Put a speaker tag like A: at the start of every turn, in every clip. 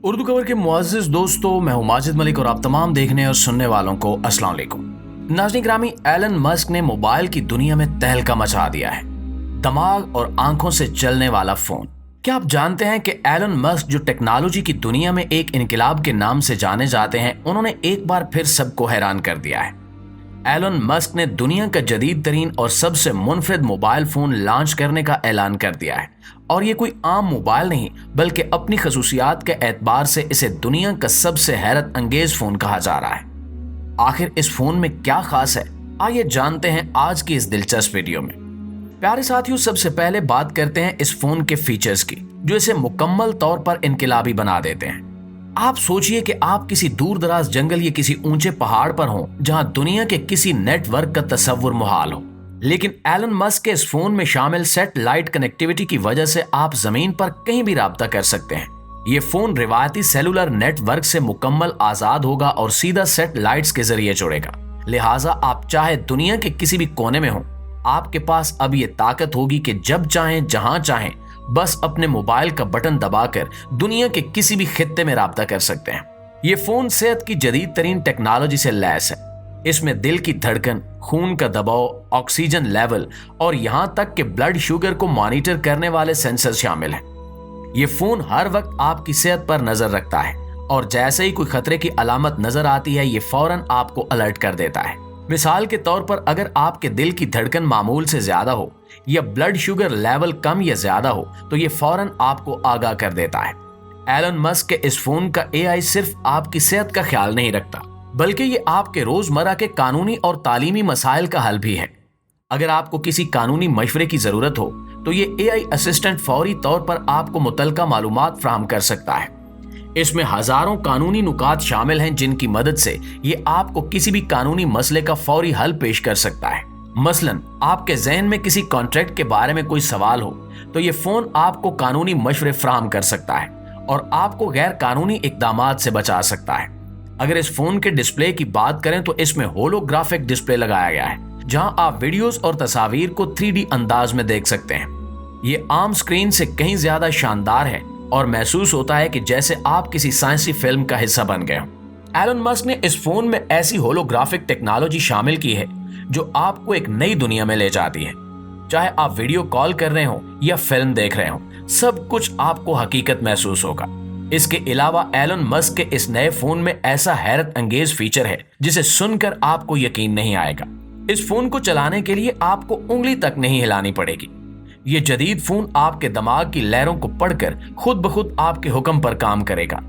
A: उर्दू खबर के मुअज़्ज़िज़ दोस्तों, मैं हूं माजिद मलिक और आप तमाम देखने और सुनने वालों को अस्सलाम वालेकुम। नाज़रीन ग्रामी, एलन मस्क ने मोबाइल की दुनिया में तहलका मचा दिया है। दिमाग और आंखों से चलने वाला फोन। क्या आप जानते हैं कि एलन मस्क जो टेक्नोलॉजी की दुनिया में एक इनकलाब के नाम से जाने जाते हैं, उन्होंने एक बार फिर सबको हैरान कर दिया है। एलन मस्क ने दुनिया का जदीद तरीन और सबसे मुनफरिद मोबाइल फोन लॉन्च करने का ऐलान कर दिया है, और ये कोई आम मोबाइल नहीं बल्कि अपनी खसूसियात के एतबार से इसे दुनिया का सबसे हैरत अंगेज फोन कहा जा रहा है। आखिर इस फोन में क्या खास है, आइए जानते हैं आज की इस दिलचस्प वीडियो में। प्यारे साथियों, सबसे पहले बात करते हैं इस फोन के फीचर्स की जो इसे मुकम्मल तौर पर इनकलाबी बना देते हैं। आप सोचिए कि आप किसी दूर दराज जंगल या किसी ऊंचे पहाड़ पर हों जहां दुनिया के किसी नेटवर्क का तस्वुर मुहाल हो, लेकिन एलन मस्क के इस फोन में शामिल सैटेलाइट कनेक्टिविटी की वजह से आप जमीन पर कहीं भी राब्ता कर सकते हैं। ये फोन रिवायती सेलुलर नेटवर्क से मुकम्मल आजाद होगा और सीधा सैटेलाइट्स के जरिए जुड़ेगा। लिहाजा आप चाहे दुनिया के किसी भी कोने में हो, आपके पास अब ये ताकत होगी कि जब चाहें जहां चाहें बस अपने मोबाइल का बटन दबाकर दुनिया के किसी भी खित्ते में राब्ता कर सकते हैं। ये फोन सेहत की जदीद तरीन टेक्नोलॉजी से लैस है। इसमें दिल की धड़कन, खून का दबाव, ऑक्सीजन लेवल और यहाँ तक कि ब्लड शुगर को मॉनिटर करने वाले सेंसर शामिल हैं। ये फोन हर वक्त आपकी सेहत पर नजर रखता है और जैसे ही कोई खतरे की अलामत नजर आती है, ये फौरन आपको अलर्ट कर देता है। मिसाल के तौर पर अगर आपके दिल की धड़कन मामूल से ज्यादा हो या ब्लड शुगर लेवल कम या ज्यादा हो तो ये फौरन आपको आगाह कर देता है। एलन मस्क के इस फोन का एआई सिर्फ आपकी सेहत का ख्याल नहीं रखता, बल्कि ये आपके रोजमर्रा के कानूनी और तालीमी मसाइल का हल भी है। अगर आपको किसी कानूनी मशवरे की जरूरत हो तो ये एआई असिस्टेंट फौरी तौर पर आपको मुतलका मालूमात फराहम कर सकता है। इसमें हजारों कानूनी नुकात शामिल हैं जिनकी मदद से ये आपको किसी भी कानूनी मसले का फौरी हल पेश कर सकता है। मसलन आपके जहन में किसी कॉन्ट्रैक्ट के बारे में कोई सवाल हो तो ये फोन आपको कानूनी मशवरे फराहम कर सकता है और आपको गैर कानूनी इकदामात से बचा सकता है। अगर इस फोन के डिस्प्ले की बात करें तो इसमें होलोग्राफिक डिस्प्ले लगाया गया है जहां आप वीडियोस और तस्वीर को 3D अंदाज में देख सकते हैं। ये आम स्क्रीन से कहीं ज्यादा शानदार है और महसूस होता है कि जैसे आप किसी साइंसी फिल्म का हिस्सा बन गए हो। एलन मस्क ने इस फोन में ऐसी होलोग्राफिक टेक्नोलॉजी शामिल की है जो आपको एक नई दुनिया में ले जाती है। चाहे आप वीडियो कॉल कर रहे हो या फिल्म देख रहे हो, सब कुछ आपको हकीकत महसूस होगा। इसके अलावा एलन मस्क के इस नए फोन में ऐसा हैरत अंगेज फीचर है जिसे सुनकर आपको यकीन नहीं आएगा। इस फोन को चलाने के लिए आपको उंगली तक नहीं हिलानी पड़ेगी। ये जदीद फोन आपके दिमाग की लहरों को पढ़कर खुद ब खुद आपके हुक्म पर काम करेगा।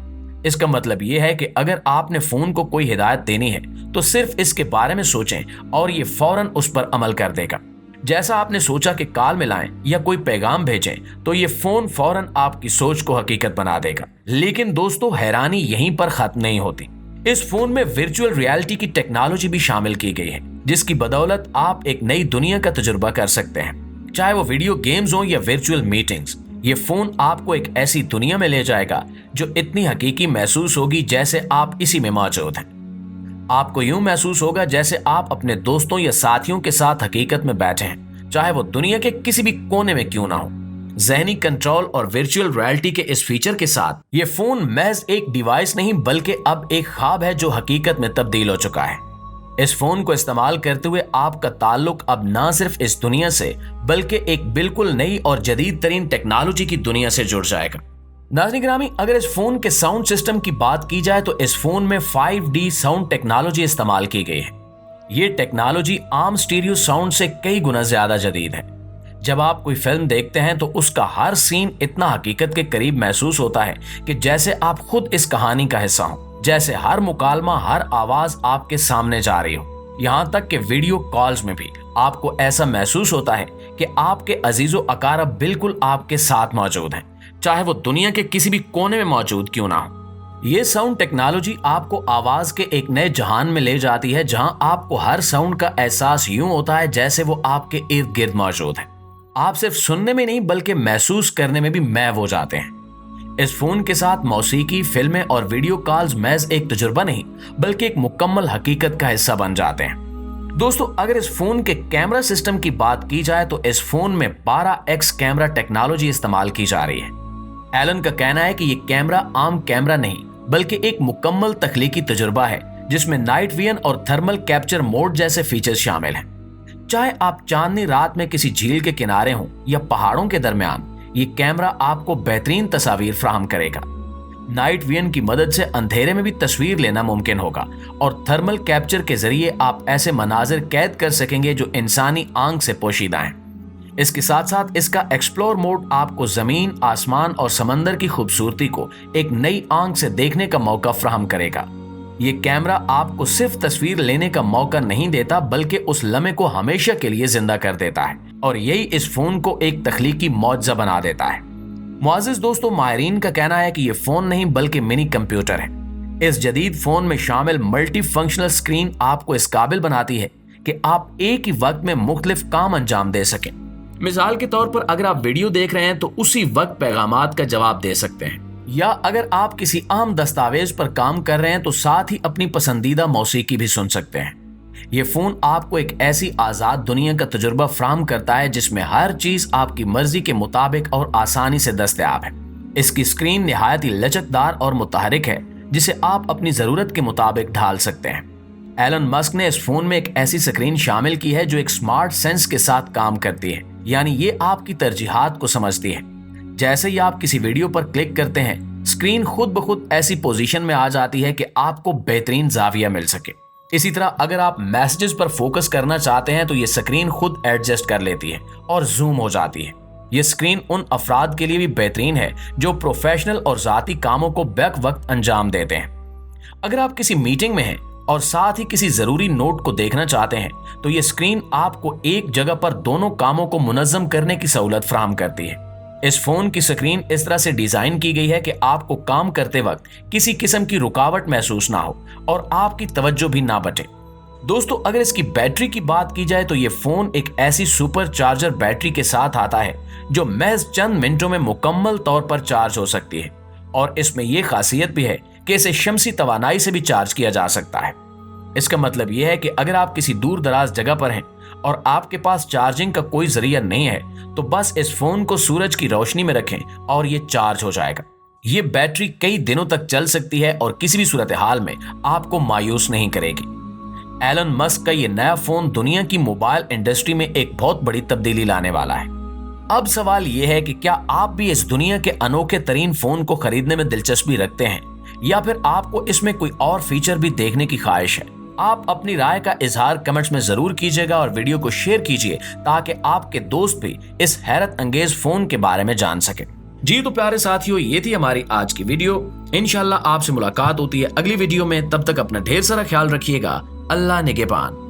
A: इसका मतलब ये है कि अगर आपने फोन को कोई हिदायत देनी है तो सिर्फ इसके बारे में सोचें और ये फौरन उस पर अमल कर देगा। जैसा आपने सोचा कि कॉल मिलाएं या कोई पैगाम भेजें तो ये फोन फौरन आपकी सोच को हकीकत बना देगा। लेकिन दोस्तों, हैरानी यहीं पर खत्म नहीं होती। इस फोन में वर्चुअल रियलिटी की टेक्नोलॉजी भी शामिल की गई है जिसकी बदौलत आप एक नई दुनिया का तजुर्बा कर सकते हैं, चाहे वो वीडियो गेम्स हो या वर्चुअल मीटिंग्स। ये फोन आपको एक ऐसी दुनिया में ले जाएगा जो इतनी हकीकी महसूस होगी जैसे आप इसी में मौजूद हैं। आपको यूं महसूस होगा जैसे आप अपने दोस्तों या साथियों के साथ हकीकत में बैठे हैं, चाहे वो दुनिया के किसी भी कोने में क्यों ना हो। ज़हनी कंट्रोल और वर्चुअल रियलिटी के इस फीचर के साथ ये फोन महज एक डिवाइस नहीं बल्कि अब एक ख्वाब है जो हकीकत में तब्दील हो चुका है। इस फोन को इस्तेमाल करते हुए आपका ताल्लुक अब ना सिर्फ इस दुनिया से बल्कि एक बिल्कुल नई और जदीद तरीन टेक्नोलॉजी की दुनिया से जुड़ जाएगा। नाज़रीन ग्रामी, अगर इस फोन के साउंड सिस्टम की बात की जाए तो इस फोन में 5D साउंड टेक्नोलॉजी इस्तेमाल की गई है। ये टेक्नोलॉजी आम स्टीरियो साउंड से कई गुना ज्यादा जदीद है। जब आप कोई फिल्म देखते हैं तो उसका हर सीन इतना हकीकत के करीब महसूस होता है कि जैसे आप खुद इस कहानी का हिस्सा हो, जैसे हर मुकालमा, हर आवाज आपके सामने जा रही हो। यहाँ तक कि वीडियो कॉल्स में भी आपको ऐसा महसूस होता है कि आपके अजीजो अकारब बिल्कुल आपके साथ मौजूद हैं, चाहे वो दुनिया के किसी भी कोने में मौजूद क्यों ना हो। ये साउंड टेक्नोलॉजी आपको आवाज के एक नए जहान में ले जाती है जहां आपको हर साउंड का एहसास यूं होता है जैसे वो आपके इर्द गिर्द मौजूद है। आप सिर्फ सुनने में नहीं बल्कि महसूस करने में भी महव हो जाते हैं। इस फोन के साथ मौसीकी, फिल्में और वीडियो कॉल्स महज एक तजुर्बा नहीं बल्कि एक मुकम्मल हकीकत का हिस्सा बन जाते हैं। दोस्तों, अगर इस फोन के कैमरा सिस्टम की बात की जाए तो इस फोन में 12x कैमरा टेक्नोलॉजी इस्तेमाल की जा रही है। एलन का कहना है कि ये कैमरा आम कैमरा नहीं बल्कि एक मुकम्मल तख्लीकी तजुर्बा है जिसमें नाइट विजन और थर्मल कैप्चर मोड जैसे फीचर्स शामिल हैं। चाहे आप चांदनी रात में किसी झील के किनारे हों या पहाड़ों के दरमियान, ये कैमरा आपको बेहतरीन तस्वीर फराहम करेगा। नाइट विजन की मदद से अंधेरे में भी तस्वीर लेना मुमकिन होगा और थर्मल कैप्चर के जरिए आप ऐसे मनाजिर कैद कर सकेंगे जो इंसानी आंख से पोशीदा हैं। इसके साथ साथ इसका एक्सप्लोर मोड आपको जमीन, आसमान और समंदर की खूबसूरती को एक नई आंख से देखने का मौका फराहम करेगा। ये कैमरा आपको सिर्फ तस्वीर लेने का मौका नहीं देता बल्कि उस लम्हे को हमेशा के लिए जिंदा कर देता है और यही इस फोन को एक तख्लीकी मौजज़ा बना देता है। मुआज़िज़ दोस्तों, माहिरीन का कहना है कि ये फोन नहीं बल्कि मिनी कंप्यूटर है। इस जदीद फोन में शामिल मल्टी फंक्शनल स्क्रीन आपको इस काबिल बनाती है कि आप एक ही वक्त में मुख्तलिफ काम अंजाम दे सकें। मिसाल के तौर पर अगर आप वीडियो देख रहे हैं तो उसी वक्त पैगामात का जवाब दे सकते हैं, या अगर आप किसी अहम दस्तावेज पर काम कर रहे हैं तो साथ ही अपनी पसंदीदा मौसीकी भी सुन सकते हैं। ये फोन आपको एक ऐसी आज़ाद दुनिया का तजुर्बा फराहम करता है जिसमें हर चीज आपकी मर्जी के मुताबिक और आसानी से दस्तयाब है। इसकी स्क्रीन निहायत ही लचकदार और मुतहरिक है जिसे आप अपनी जरूरत के मुताबिक ढाल सकते हैं। एलन मस्क ने इस फोन में एक ऐसी स्क्रीन शामिल की है जो एक स्मार्ट सेंस के साथ काम करती है, यानी ये आपकी तरजीहात को समझती है। जैसे ही आप किसी वीडियो पर क्लिक करते हैं, स्क्रीन खुद ब खुद ऐसी पोजीशन में आ जाती है कि आपको बेहतरीन जाविया मिल सके। इसी तरह अगर आप मैसेजेस पर फोकस करना चाहते हैं तो ये स्क्रीन खुद एडजस्ट कर लेती है और जूम हो जाती है। ये स्क्रीन उन अफराद के लिए भी बेहतरीन है जो प्रोफेशनल और जाती कामों को बैक वक्त अंजाम देते हैं। अगर आप किसी मीटिंग में हैं और साथ ही किसी जरूरी नोट को देखना चाहते हैं तो ये स्क्रीन आपको एक जगह पर दोनों कामों को मुनज़्ज़म करने की सहूलत फराहम करती है। इस फोन की स्क्रीन इस तरह से डिजाइन की गई है कि आपको काम करते वक्त किसी किस्म की रुकावट महसूस ना हो और आपकी तवज्जो भी ना बटे। दोस्तों, अगर इसकी बैटरी की बात की जाए तो ये फोन एक ऐसी सुपर चार्जर बैटरी के साथ आता है जो महज चंद मिनटों में मुकम्मल तौर पर चार्ज हो सकती है और इसमें यह खासियत भी है कि इसे शमसी तवानाई से भी चार्ज किया जा सकता है। इसका मतलब यह है कि अगर आप किसी दूर दराज जगह पर हैं और आपके पास चार्जिंग का कोई जरिया नहीं है तो बस इस फोन को सूरज की रोशनी में रखें और ये चार्ज हो जाएगा। ये बैटरी कई दिनों तक चल सकती है और किसी भी सूरत हाल में आपको मायूस नहीं करेगी। एलन मस्क का ये नया फोन दुनिया की मोबाइल इंडस्ट्री में एक बहुत बड़ी तब्दीली लाने वाला है। अब सवाल यह है कि क्या आप भी इस दुनिया के अनोखे तरीन फोन को खरीदने में दिलचस्पी रखते हैं या फिर आपको इसमें कोई और फीचर भी देखने की ख्वाहिश है। आप अपनी राय का इजहार कमेंट्स में जरूर कीजिएगा और वीडियो को शेयर कीजिए ताकि आपके दोस्त भी इस हैरत अंगेज फोन के बारे में जान सके। जी तो प्यारे साथियों, ये थी हमारी आज की वीडियो। इंशाल्लाह आपसे मुलाकात होती है अगली वीडियो में। तब तक अपना ढेर सारा ख्याल रखिएगा। अल्लाह निगहबान।